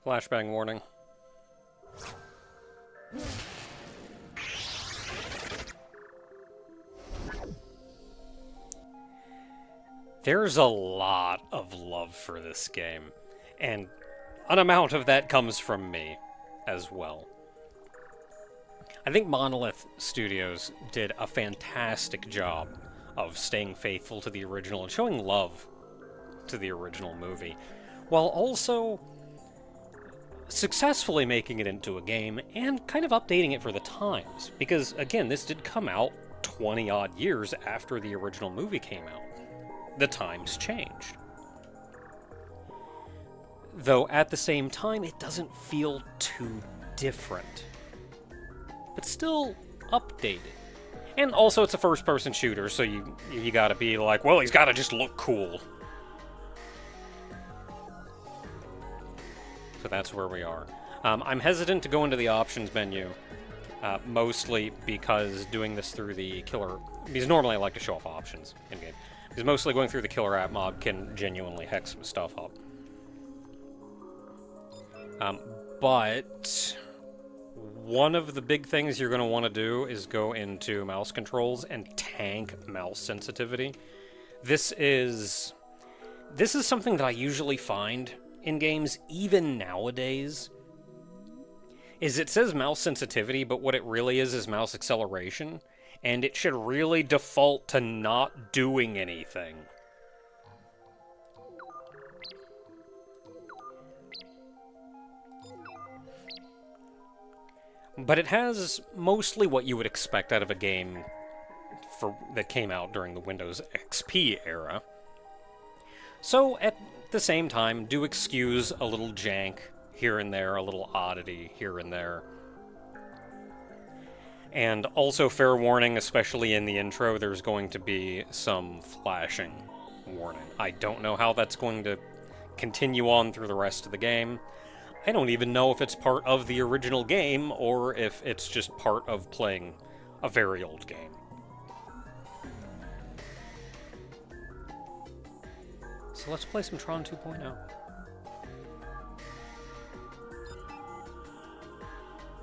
Flashbang warning. There's a lot of love for this game, and an amount of that comes from me as well. I think Monolith Studios did a fantastic job of staying faithful to the original and showing love to the original movie, while also successfully making it into a game and kind of updating it for the times. Because, again, this did come out 20-odd years after the original movie came out. The times changed. Though, at the same time, it doesn't feel too different. But still updated. And also, it's a first-person shooter, so you gotta be like, well, he's gotta just look cool. So that's where we are. I'm hesitant to go into the options menu, mostly because doing this through the killer... Because normally I like to show off options in-game. Because mostly going through the killer app mod can genuinely hex some stuff up. But one of the big things you're going to want to do is go into mouse controls and tank mouse sensitivity. This is something that I usually find in games, even nowadays, is it says mouse sensitivity, but what it really is mouse acceleration, and it should really default to not doing anything. But it has mostly what you would expect out of a game that came out during the Windows XP era. So, at the same time, do excuse a little jank here and there, a little oddity here and there. And also, fair warning, especially in the intro, there's going to be some flashing warning. I don't know how that's going to continue on through the rest of the game. I don't even know if it's part of the original game, or if it's just part of playing a very old game. So let's play some Tron 2.0.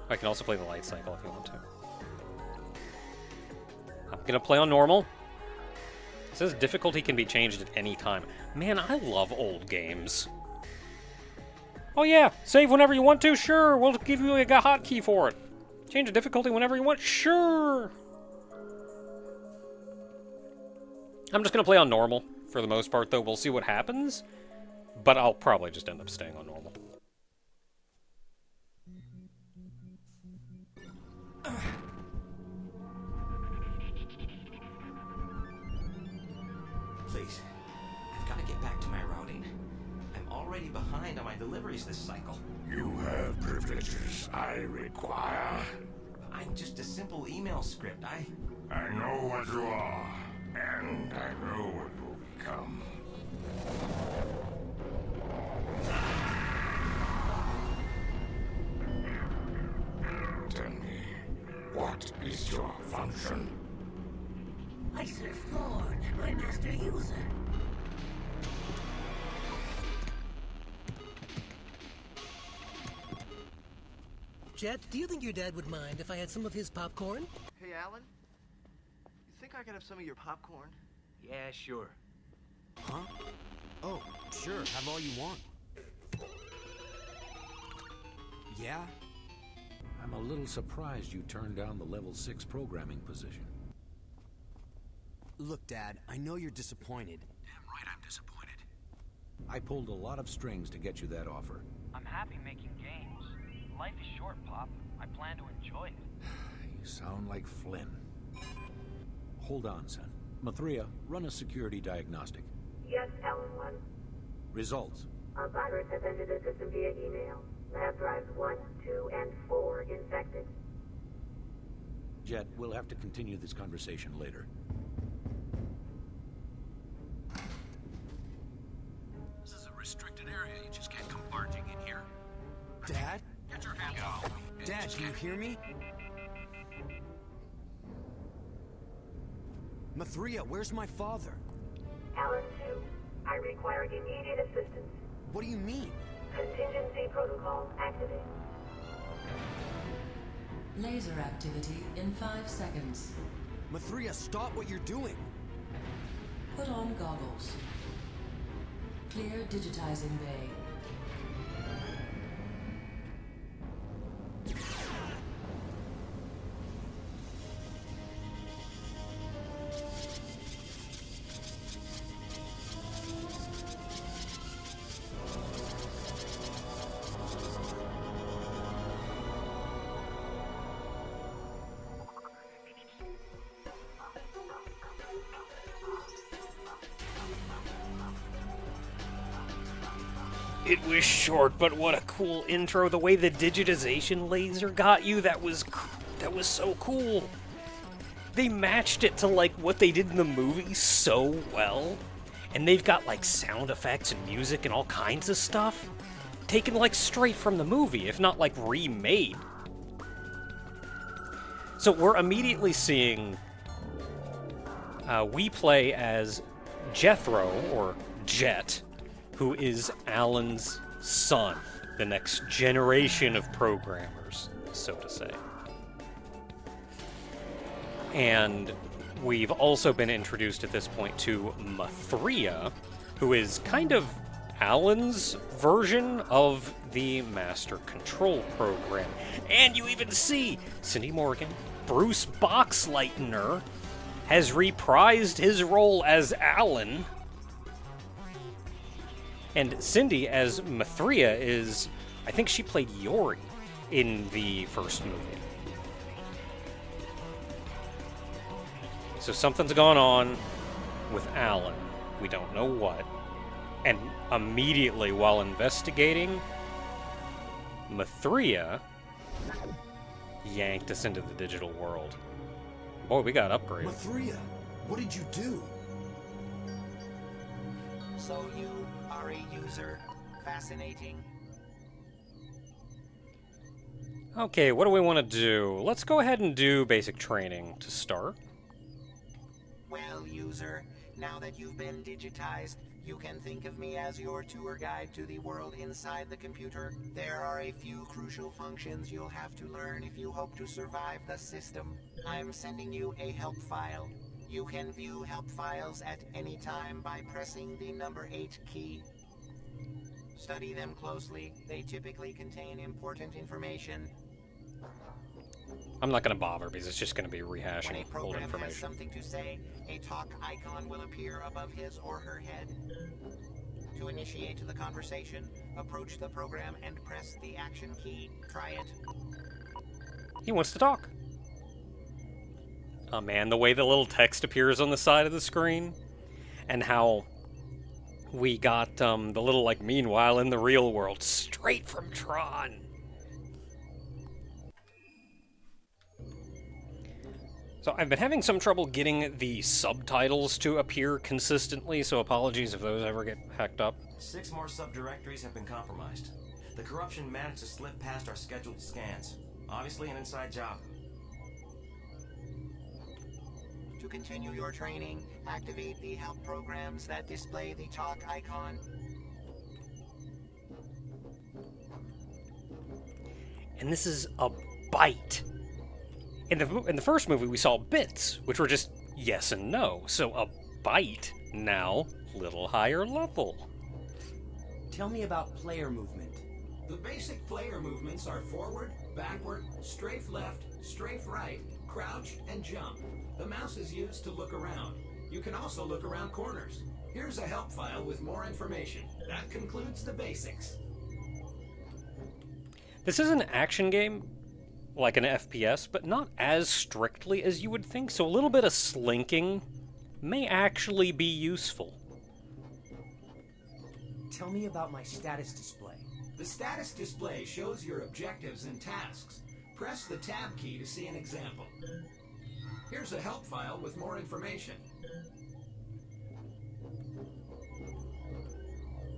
I can also play the light cycle if you want to. I'm gonna play on normal. It says difficulty can be changed at any time. Man, I love old games. Oh yeah, save whenever you want to? Sure, we'll give you a hotkey for it. Change the difficulty whenever you want? Sure! I'm just gonna play on normal, for the most part, though. We'll see what happens, but I'll probably just end up staying on normal. Please, I've got to get back to my routing. I'm already behind on my deliveries this cycle. You have privileges I require. I'm just a simple email script. I know what you are, and I know what you'll become. Tell me, what is your function? I serve Thorn, my master user. Jet, do you think your dad would mind if I had some of his popcorn? Hey, Alan? You think I could have some of your popcorn? Yeah, sure. Huh? Oh, sure, have all you want. Yeah? I'm a little surprised you turned down the level 6 programming position. Look, Dad, I know you're disappointed. Damn right I'm disappointed. I pulled a lot of strings to get you that offer. I'm happy making games. Life is short, Pop. I plan to enjoy it. You sound like Flynn. Hold on, son. Mathria, run a security diagnostic. Yes, Alan 1. Results. A virus has entered the system via email. Lab drives 1, 2, and 4 infected. Jet, we'll have to continue this conversation later. This is a restricted area. You just can't come barging in here. Dad? Get your hands off me. Dad, can you hear me? Mathria, where's my father? Alan 2, I require immediate assistance. What do you mean? Contingency protocol activated. Laser activity in 5 seconds. Mathria, stop what you're doing! Put on goggles. Clear digitizing bay. It was short, but what a cool intro. The way the digitization laser got you, that was so cool. They matched it to like what they did in the movie so well. And they've got like sound effects and music and all kinds of stuff taken like straight from the movie, if not like remade. So we're immediately seeing we play as Jethro, or Jet, who is Alan's son, the next generation of programmers, so to say. And we've also been introduced at this point to Mathria, who is kind of Alan's version of the Master Control program. And you even see Cindy Morgan, Bruce Boxleitner, has reprised his role as Alan. And Cindy, as Mathria, is... I think she played Yori in the first movie. So something's gone on with Alan. We don't know what. And immediately, while investigating, Mathria yanked us into the digital world. Boy, we got upgraded. Mathria, what did you do? So you are a user. Fascinating. Okay, what do we want to do? Let's go ahead and do basic training to start. Well, user, now that you've been digitized, you can think of me as your tour guide to the world inside the computer. There are a few crucial functions you'll have to learn if you hope to survive the system. I'm sending you a help file. You can view help files at any time by pressing the number 8 key. Study them closely. They typically contain important information. I'm not going to bother because it's just going to be When a rehashing old program has information. something to say, a talk icon will appear above his or her head. To initiate the conversation, approach the program and press the action key. Try it. He wants to talk. Oh man, the way the little text appears on the side of the screen, and how we got the little like meanwhile in the real world straight from Tron. So I've been having some trouble getting the subtitles to appear consistently, so apologies if those ever get hacked up. 6 more subdirectories have been compromised. The corruption managed to slip past our scheduled scans. Obviously an inside job. To continue your training, activate the help programs that display the talk icon. And this is a byte. In the first movie, we saw bits, which were just yes and no. So a byte now, little higher level. Tell me about player movement. The basic player movements are forward, backward, strafe left, strafe right, crouch, and jump. The mouse is used to look around. You can also look around corners. Here's a help file with more information. That concludes the basics. This is an action game, like an FPS, but not as strictly as you would think, so a little bit of slinking may actually be useful. Tell me about my status display. The status display shows your objectives and tasks. Press the tab key to see an example. Here's a help file with more information.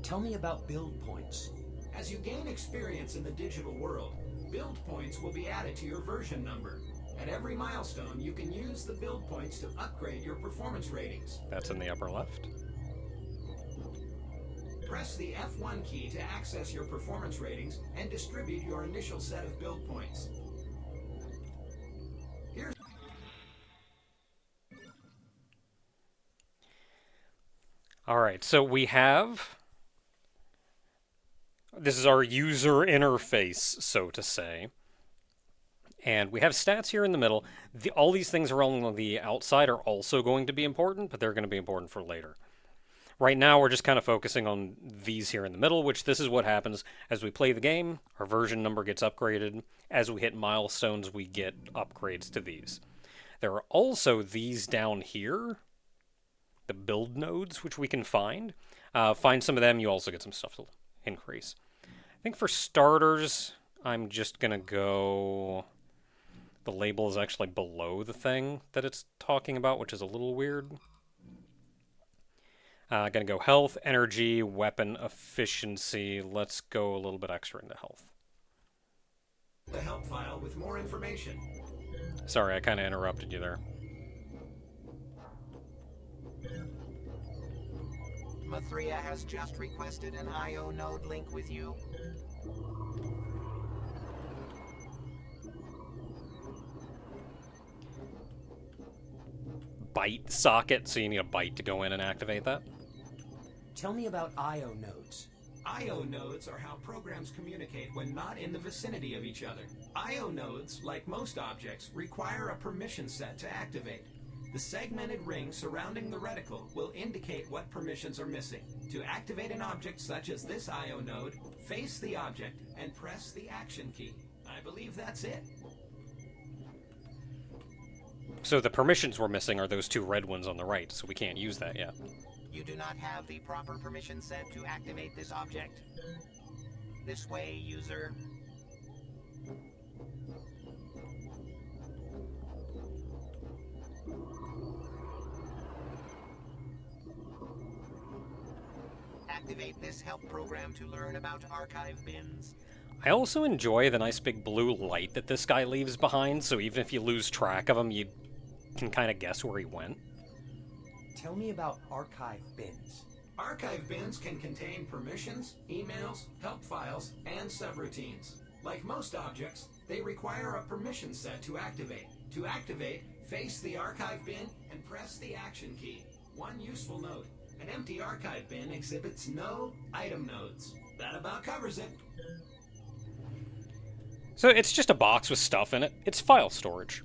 Tell me about build points. As you gain experience in the digital world, build points will be added to your version number. At every milestone, you can use the build points to upgrade your performance ratings. That's in the upper left. Press the F1 key to access your performance ratings and distribute your initial set of build points. Here's Alright, so we have... This is our user interface, so to say. And we have stats here in the middle. All these things around the outside are also going to be important, but they're going to be important for later. Right now, we're just kind of focusing on these here in the middle, which this is what happens as we play the game. Our version number gets upgraded. As we hit milestones, we get upgrades to these. There are also these down here, the build nodes, which we can find. Find some of them, you also get some stuff to increase. I think for starters, I'm just going to go... The label is actually below the thing that it's talking about, which is a little weird. Gonna go health, energy, weapon efficiency. Let's go a little bit extra into health. the help file with more information. Sorry, I kind of interrupted you there. Mathria has just requested an IO node link with you. Byte socket, so you need a byte to go in and activate that. Tell me about IO nodes. IO nodes are how programs communicate when not in the vicinity of each other. IO nodes, like most objects, require a permission set to activate. The segmented ring surrounding the reticle will indicate what permissions are missing. To activate an object such as this IO node, face the object and press the action key. I believe that's it. So the permissions we're missing are those two red ones on the right, so we can't use that yet. You do not have the proper permission set to activate this object. This way, user. Activate this help program to learn about archive bins. I also enjoy the nice big blue light that this guy leaves behind, so even if you lose track of him, you can kind of guess where he went. Tell me about archive bins. Archive bins can contain permissions, emails, help files, and subroutines. Like most objects, they require a permission set to activate. To activate, face the archive bin and press the action key. One useful note: an empty archive bin exhibits no item nodes. That about covers it. So it's just a box with stuff in it. It's file storage.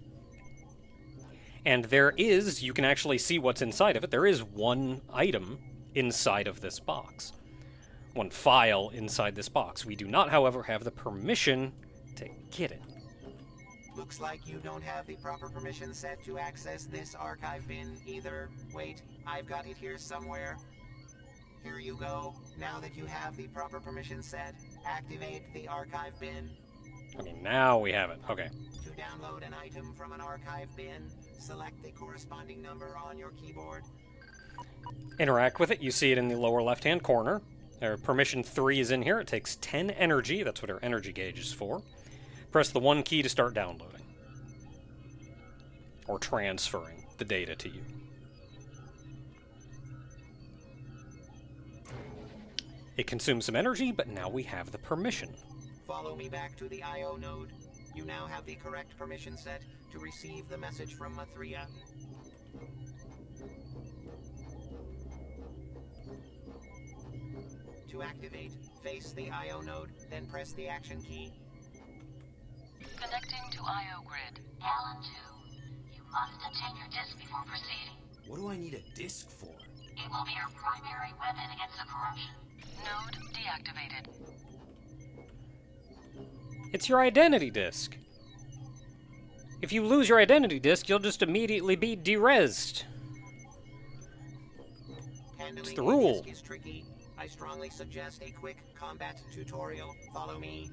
And there is, you can actually see what's inside of it, there is one item inside of this box. One file inside this box. We do not, however, have the permission to get it. Looks like you don't have the proper permission set to access this archive bin either. Wait, I've got it here somewhere. Here you go. Now that you have the proper permission set, activate the archive bin. Okay, now we have it. Okay. To download an item from an archive bin, select the corresponding number on your keyboard. Interact with it. You see it in the lower left-hand corner. Permission 3 is in here. It takes 10 energy. That's what our energy gauge is for. Press the 1 key to start downloading. Or transferring the data to you. It consumes some energy, but now we have the permission. Follow me back to the IO node. You now have the correct permission set to receive the message from Mathria. To activate, face the IO node, then press the action key. Connecting to IO grid. Alan 2, you must obtain your disk before proceeding. What do I need a disk for? It will be your primary weapon against the corruption. Node deactivated. It's your identity disk. If you lose your identity disk, you'll just immediately be derezzed. It's the rule. Handling a disk is tricky. I strongly suggest a quick combat tutorial. Follow me.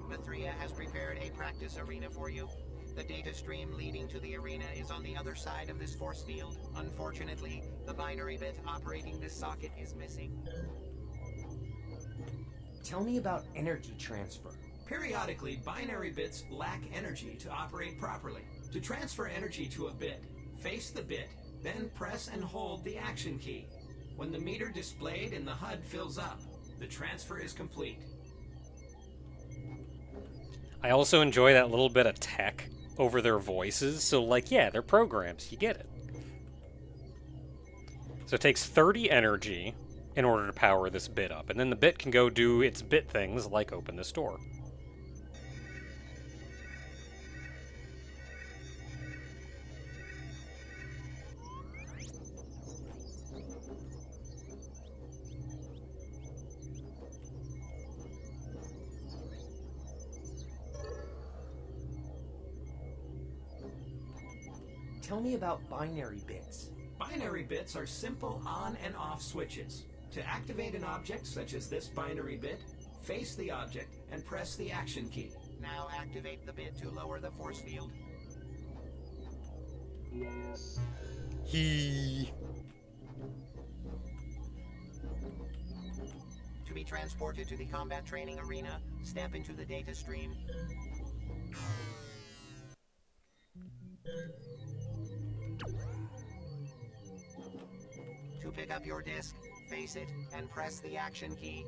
Mathria has prepared a practice arena for you. The data stream leading to the arena is on the other side of this force field. Unfortunately, the binary bit operating this socket is missing. Tell me about energy transfer. Periodically, binary bits lack energy to operate properly. To transfer energy to a bit, face the bit, then press and hold the action key. When the meter displayed in the HUD fills up, the transfer is complete. I also enjoy that little bit of tech over their voices. So, like, yeah, they're programs. You get it. So it takes 30 energy in order to power this bit up. And then the bit can go do its bit things like open this door. Tell me about binary bits. Binary bits are simple on and off switches. To activate an object such as this binary bit, face the object and press the action key. Now activate the bit to lower the force field. He. To be transported to the combat training arena, step into the data stream. To pick up your disc, face it, and press the action key.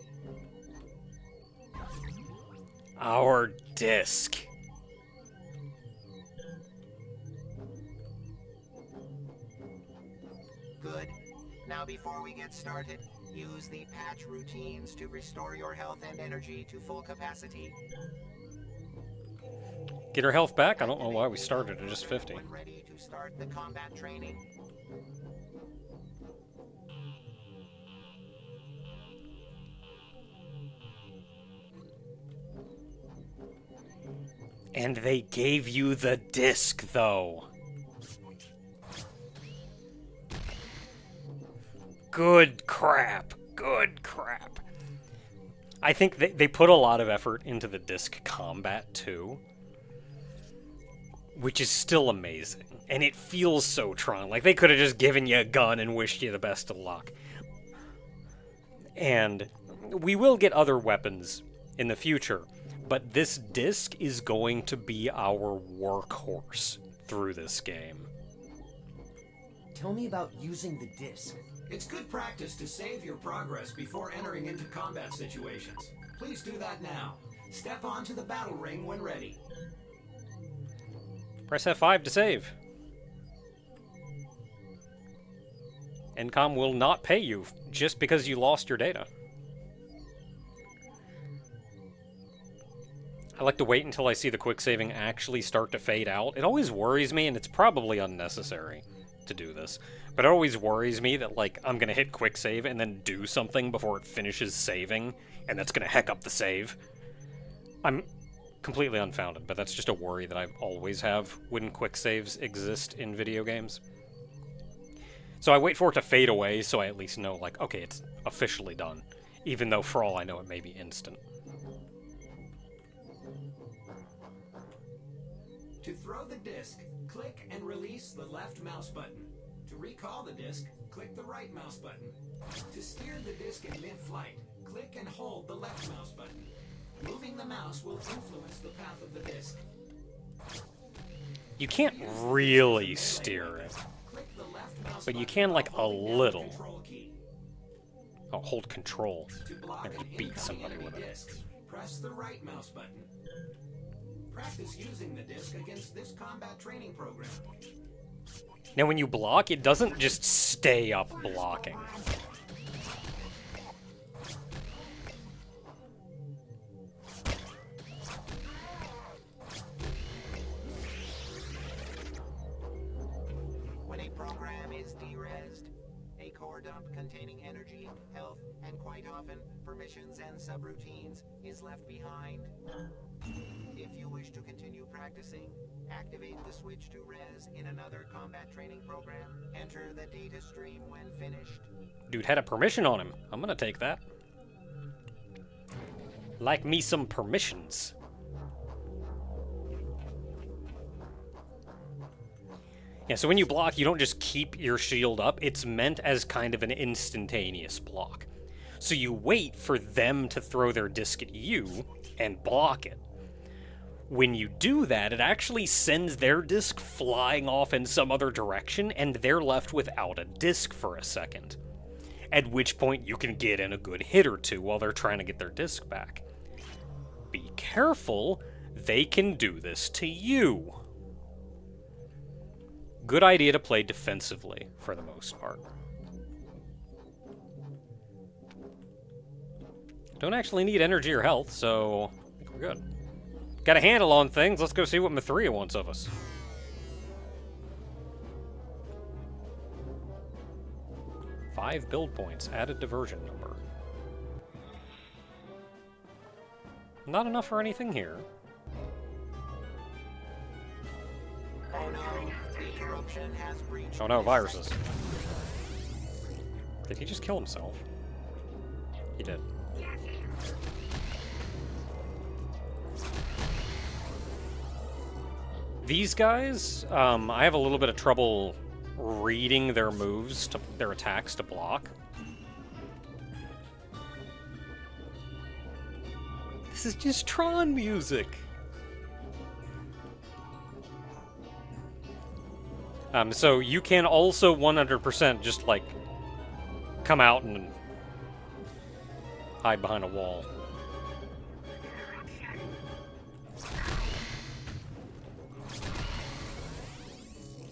Our disc. Good. Now before we get started, use the patch routines to restore your health and energy to full capacity. Get her health back? I don't know why we started at just 50. When ready to start the combat training. And they gave you the disc, though. Good crap. Good crap. I think they put a lot of effort into the disc combat, too. Which is still amazing. And it feels so Tron. Like, they could have just given you a gun and wished you the best of luck. And we will get other weapons in the future. But this disc is going to be our workhorse through this game. Tell me about using the disc. It's good practice to save your progress before entering into combat situations. Please do that now. Step onto the battle ring when ready. Press F5 to save. Encom will not pay you just because you lost your data. I like to wait until I see the quick saving actually start to fade out. It always worries me, and it's probably unnecessary to do this, but it always worries me that, like, I'm gonna hit quick save and then do something before it finishes saving, and that's gonna heck up the save. I'm completely unfounded, but that's just a worry that I always have when quick saves exist in video games. So I wait for it to fade away so I at least know, like, okay, it's officially done, even though for all I know it may be instant. To throw the disc, click and release the left mouse button. To recall the disc, click the right mouse button. To steer the disc in mid-flight, click and hold the left mouse button. Moving the mouse will influence the path of the disc. You can't really steer it, but you can, like, a little. Oh, hold control. And just beat somebody with it. Press the right mouse button. Practice using the disc against this combat training program. Now when you block, it doesn't just stay up blocking. When a program is derezzed, a core dump containing energy, health, and quite often permissions and subroutines is left behind. If you wish to continue practicing, activate the switch to res in another combat training program. Enter the data stream when finished. Dude had a permission on him. I'm gonna take that. Like me some permissions. Yeah, so when you block, you don't just keep your shield up. It's meant as kind of an instantaneous block. So you wait for them to throw their disc at you and block it. When you do that, it actually sends their disc flying off in some other direction, and they're left without a disc for a second. At which point you can get in a good hit or two while they're trying to get their disc back. Be careful, they can do this to you. Good idea to play defensively, for the most part. Don't actually need energy or health, so I think we're good. Got a handle on things. Let's go see what Mithria wants of us. Five build points. Added diversion number. Not enough for anything here. Oh no, the eruption has breached. Oh no, viruses. Did he just kill himself? He did. These guys, I have a little bit of trouble reading their moves, their attacks to block. This is just Tron music. So you can also 100% just, like, come out and hide behind a wall.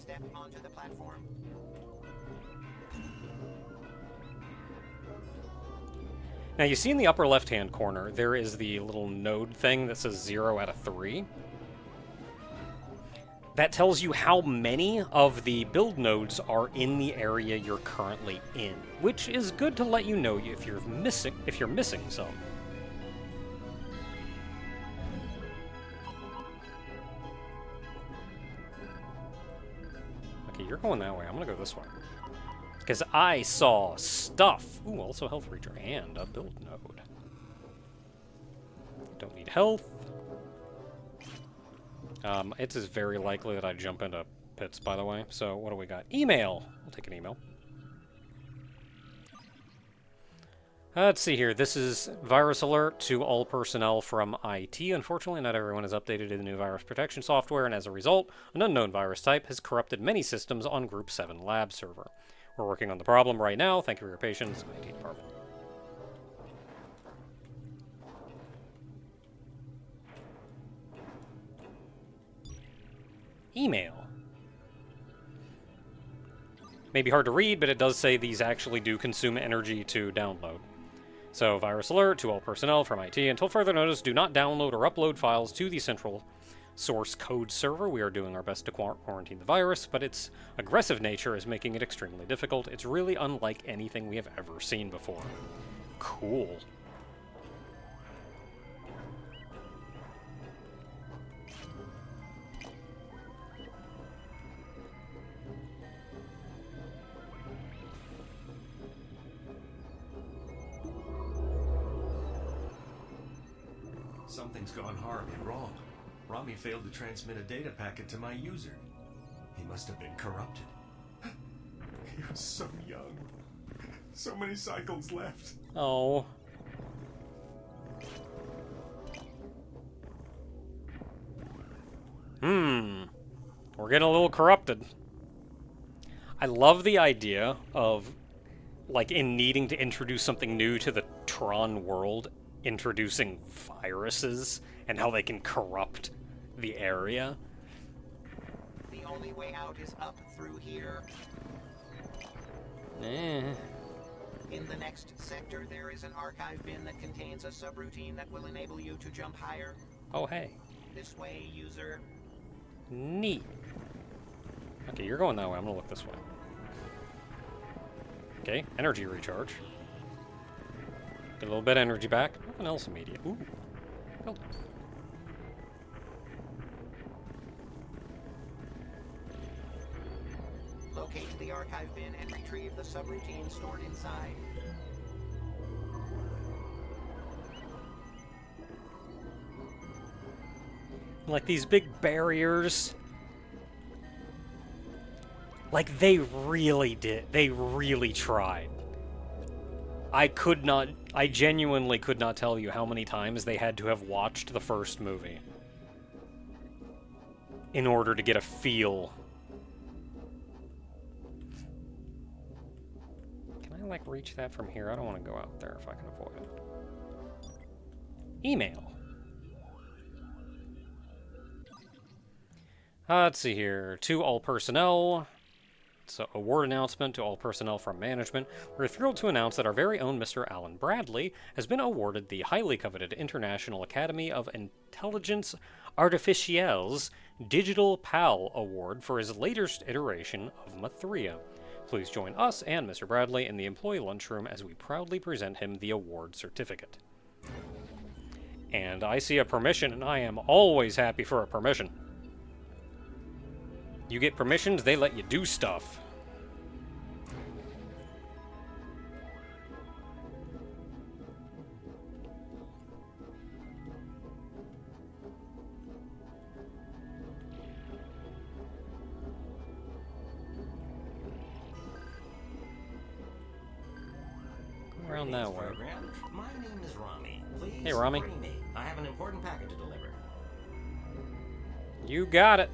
Step onto the platform. Now you see in the upper left-hand corner, there is the little node thing that says 0 out of 3. That tells you how many of the build nodes are in the area you're currently in, which is good to let you know if you're missing some. Okay, you're going that way. I'm gonna go this way. Because I saw stuff. Ooh, also health reacher and a build node. Don't need health. It is very likely that I jump into pits, by the way. So what do we got? Email. I'll take an email. Let's see here. This is virus alert to all personnel from IT. Unfortunately, not everyone is updated to the new virus protection software, and as a result, an unknown virus type has corrupted many systems on Group 7 lab server. We're working on the problem right now. Thank you for your patience, IT department. Email. Maybe hard to read, but it does say these actually do consume energy to download. So, virus alert to all personnel from IT. Until further notice, do not download or upload files to the central source code server. We are doing our best to quarantine the virus, but its aggressive nature is making it extremely difficult. It's really unlike anything we have ever seen before. Cool. Something's gone horribly wrong. Rami failed to transmit a data packet to my user. He must have been corrupted. He was so young. So many cycles left. Oh. We're getting a little corrupted. I love the idea of, like, in needing to introduce something new to the Tron world, introducing viruses and how they can corrupt the area. The only way out is up through here. Eh. In the next sector, there is an archive bin that contains a subroutine that will enable you to jump higher. Oh, hey. This way, user. Neat. Okay, you're going that way. I'm gonna look this way. Okay, energy recharge. Get a little bit of energy back. Nothing else immediate. Ooh. Oh. Locate the archive bin and retrieve the subroutine stored inside. Like these big barriers. Like, they really did. They really tried. I genuinely could not tell you how many times they had to have watched the first movie. in order to get a feel. Can I, like, reach that from here? I don't want to go out there if I can avoid it. Email. Let's see here. To all personnel. So, award announcement to all personnel from management. We're thrilled to announce that our very own Mr. Alan Bradley has been awarded the highly coveted International Academy of Intelligence Artificielle's Digital PAL Award for his latest iteration of Mathria. Please join us and Mr. Bradley in the employee lunchroom as we proudly present him the award certificate. And I see a permission, and I am always happy for a permission. You get permissions, they let you do stuff. Go around that way. My name is Rami. Please Hey, Rami. bring me. I have an important package to deliver. You got it.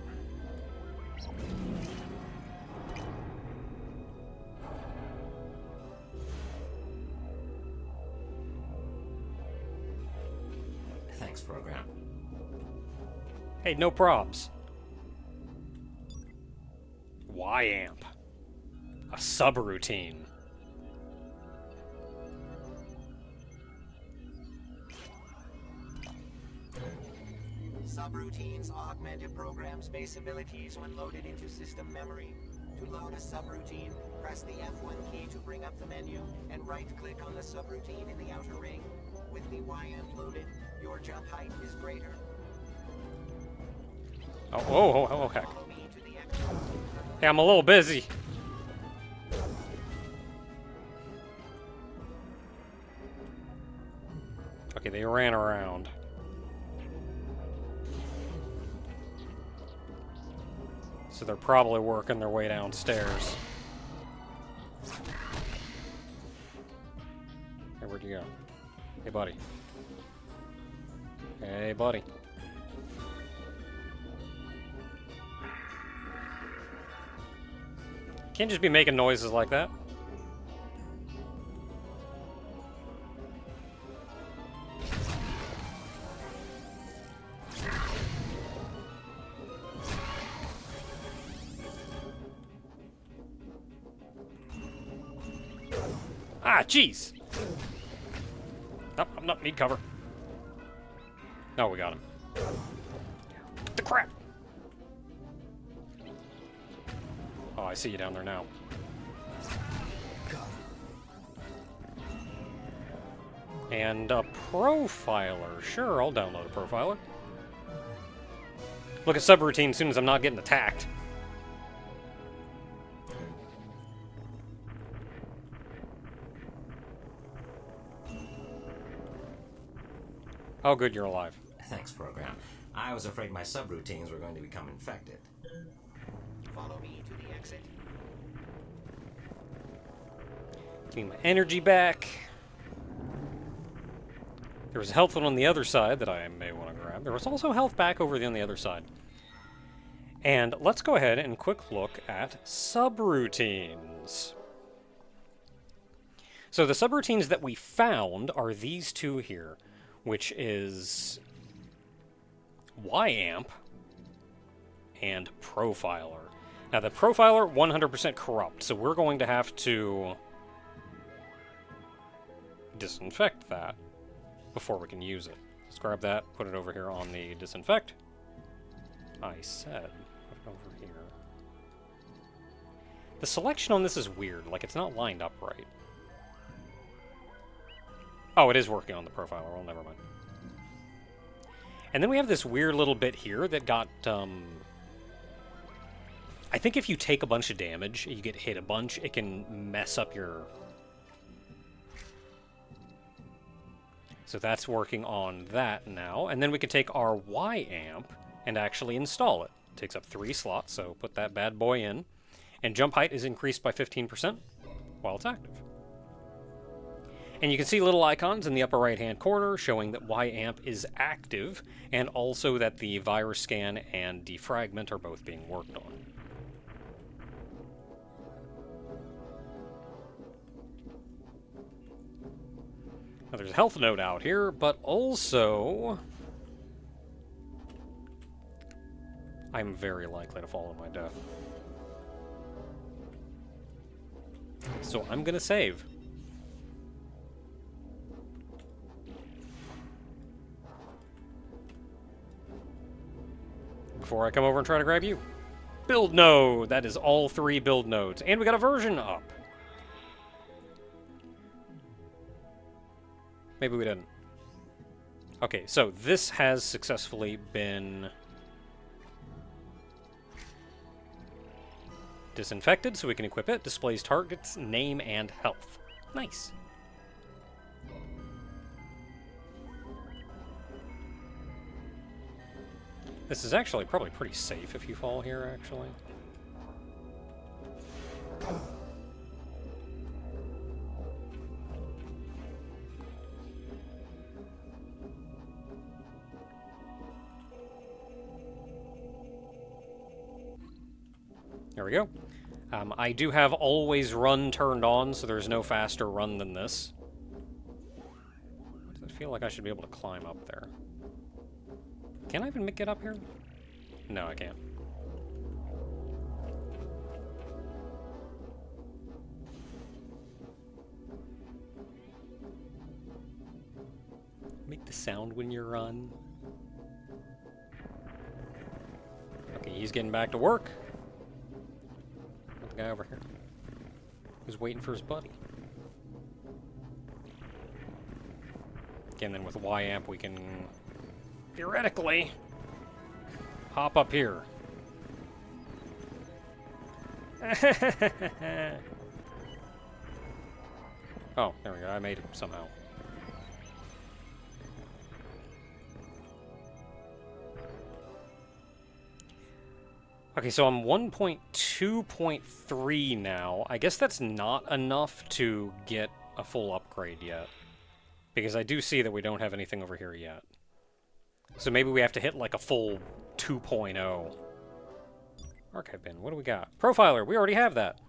Thanks, program. Hey, no props. Y-amp. A subroutine. Subroutines augment a program's base abilities when loaded into system memory. To load a subroutine, press the F1 key to bring up the menu, and right-click on the subroutine in the outer ring. With the Y-amp loaded, your jump height is greater. Oh, heck. Hey, I'm a little busy. Okay, they ran around. So they're probably working their way downstairs. Hey, where'd you go? Hey, buddy. Hey, buddy. Can't just be making noises like that. Ah, jeez! Nope, I'm not need cover. No, we got him. What the crap? Oh, I see you down there now. And a profiler. Sure, I'll download a profiler. Look at subroutine as soon as I'm not getting attacked. Oh, good, you're alive. Thanks, program. I was afraid my subroutines were going to become infected. Follow me to the exit. Give me my energy back. There was health on the other side that I may want to grab. There was also health back over on the other side. And let's go ahead and quick look at subroutines. So the subroutines that we found are these two here, which is Y-amp and profiler. Now the profiler, 100% corrupt, so we're going to have to disinfect that before we can use it. Let's grab that, put it over here on the disinfect. I said, put it over here. The selection on this is weird, like it's not lined up right. Oh, it is working on the profiler, well, never mind. And then we have this weird little bit here that got, I think if you take a bunch of damage, you get hit a bunch, it can mess up your... So that's working on that now. And then we can take our Y-amp and actually install it. It takes up 3 slots, so put that bad boy in. And jump height is increased by 15% while it's active. And you can see little icons in the upper right-hand corner showing that YAMP is active, and also that the virus scan and defragment are both being worked on. Now, there's a health note out here, but also I'm very likely to fall to my death. So I'm gonna save. Before I come over and try to grab you. Build node! That is all 3 build nodes. And we got a version up. Maybe we didn't. Okay, so this has successfully been disinfected, so we can equip it. Displays target's name and health. Nice. This is actually probably pretty safe if you fall here, actually. There we go. I do have always run turned on, so there's no faster run than this. Does it feel like I should be able to climb up there? Can I even get up here? No, I can't. Make the sound when you run. Okay, he's getting back to work. The guy over here who's waiting for his buddy. Again, then with YAMP we can theoretically hop up here. Oh, there we go. I made it somehow. Okay, so I'm 1.2.3 now. I guess that's not enough to get a full upgrade yet. Because I do see that we don't have anything over here yet. So maybe we have to hit like a full 2.0. Archive bin, what do we got? Profiler, we already have that.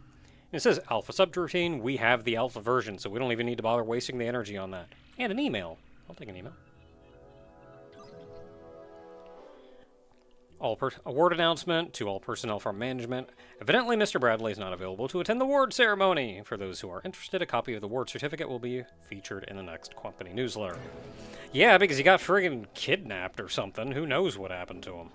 And it says alpha subroutine, we have the alpha version, so we don't even need to bother wasting the energy on that. And an email. I'll take an email. Award announcement to all personnel from management. Evidently, Mr. Bradley is not available to attend the award ceremony. For those who are interested, a copy of the award certificate will be featured in the next company newsletter. Yeah, because he got friggin' kidnapped or something. Who knows what happened to him.